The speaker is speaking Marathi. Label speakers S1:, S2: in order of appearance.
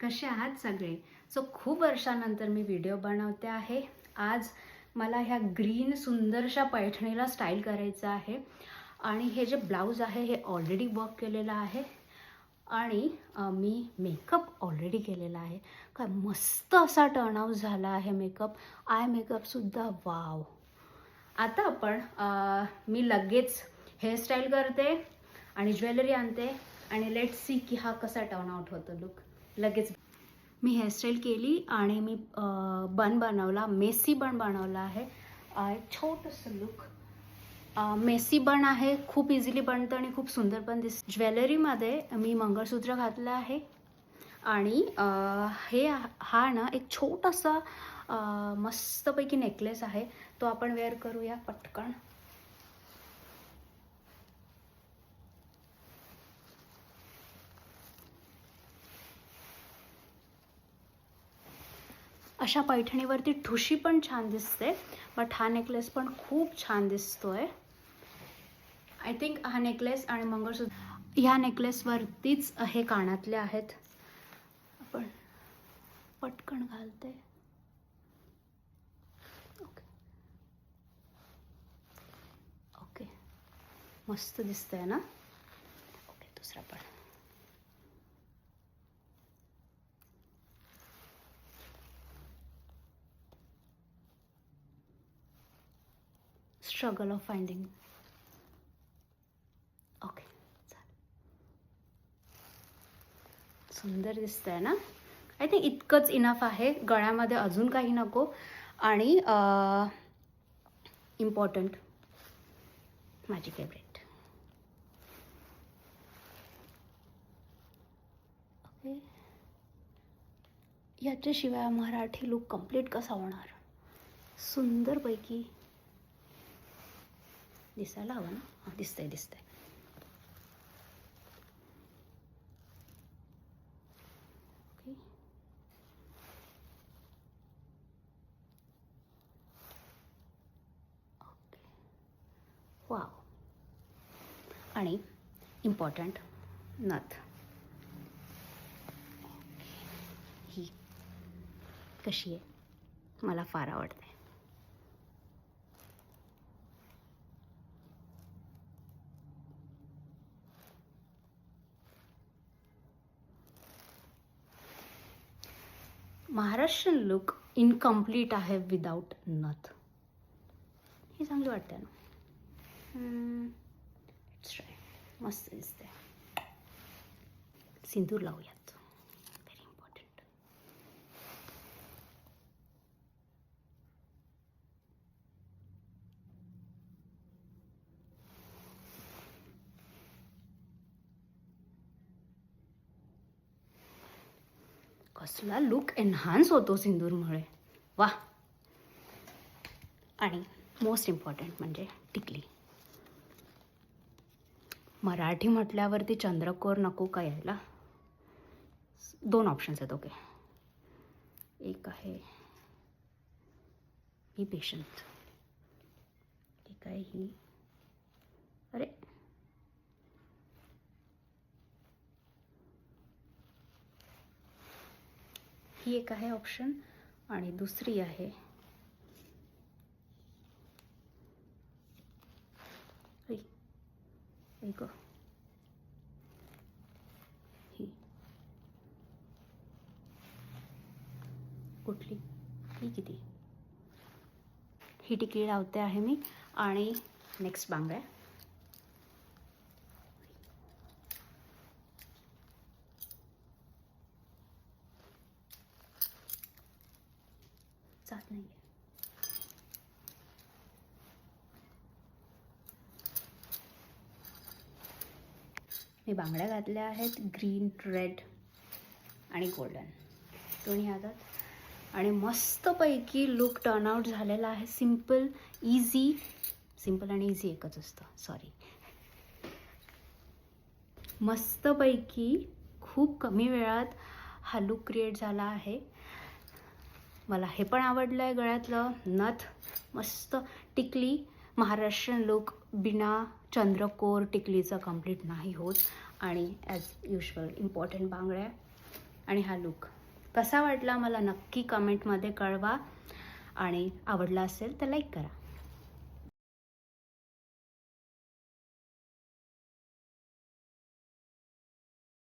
S1: कसे आहात सगळे? खूप वर्षानंतर मी व्हिडिओ बनवते आहे. आज मला ह्या ग्रीन सुंदरशा पैठणीला स्टाईल करायचं आहे आणि हे जे ब्लाऊज आहे हे ऑलरेडी वर्क केलेलं आहे आणि मी मेकअप ऑलरेडी केलेला आहे. काय मस्त असा टर्नआउट झाला आहे मेकअप. I मेकअपसुद्धा wow. आता आपण मी लगेच हेअरस्टाईल करते आणि ज्वेलरी आणते आणि लेट्स सी की हा कसा टर्नआउट होतो लुक. लगेच मी हेअरस्टाईल केली आणि मी बन बनवला, मेसी बन बनवला आहे. छोटंसं लुक मेसी बन आहे, खूप इझिली बनतं आणि खूप सुंदर पण दिसतं. ज्वेलरीमध्ये मी मंगळसूत्र घातलं आहे आणि हा ना एक छोटासा मस्तपैकी नेकलेस आहे, तो आपण वेअर करूया पटकन. अशा पैठणीवरती ठुशी पण छान दिसते, बट हा नेकलेस पण खूप छान दिसतोय. आय थिंक हा नेकलेस आणि मंगळसूत्र ह्या नेकलेसवरतीच हे कानातले आहेत. आपण पटकन घालते. ओके ओके, मस्त दिसतंय ना. ओके, दुसरा पण. Struggle of finding. ओके, सुंदर दिसतंय ना. आय थिंक इतकंच इनफ आहे. गळ्यामध्ये अजून काही नको. आणि इम्पॉर्टंट, माझी फेवरेट. ओके, याच्याशिवाय मराठी लुक कंप्लीट कसा होणार? सुंदरपैकी दिसायला हवं ना. हां, दिसतंय दिसतंय. वाव. आणि इम्पॉर्टंट नथ. ही कशी आहे? मला फार आवडते. महाराष्ट्रीयन लुक इनकम्प्लीट आहे विदाउट नथ. ही चांगली वाटते ना. मस्त दिसते. सिंदूर लावूयात, व्हेरी इम्पॉर्टंट. कसला लुक एन्हान्स होतो सिंदूरमुळे. वा. आणि मोस्ट इम्पॉर्टंट म्हणजे टिकली. मराठी म्हटल्यावरती चंद्रकोर नको का यायला? 2 ऑप्शन्स आहेत. ओके, एक आहे ही पेशंट, एक आहे ही. अरे, ही एक आहे ऑप्शन आणि दुसरी आहे एक ही. कुठली? ही किती? ही टिकली लावते आहे मी. आणि नेक्स्ट बांगड्या. जात नाही आहे. मी बांगड्या घातल्या आहेत, ग्रीन, रेड आणि गोल्डन दोन्ही हातात. आणि मस्तपैकी लुक टर्नआउट झालेला आहे. Simple, easy. सिम्पल आणि इझी एकच असतं, सॉरी. मस्तपैकी खूप कमी वेळात हा लुक क्रिएट झाला आहे. मला हे पण आवडलं आहे. गळ्यातलं नथ मस्त. टिकली. महाराष्ट्रीयन लुक बिना चंद्रकोर टिकलीचं कंप्लीट नाही होत. आणि ॲज युजल इम्पॉर्टंट बांगड्या. आणि हा लुक कसा वाटला मला नक्की कमेंटमध्ये कळवा आणि आवडला असेल तर लाईक करा.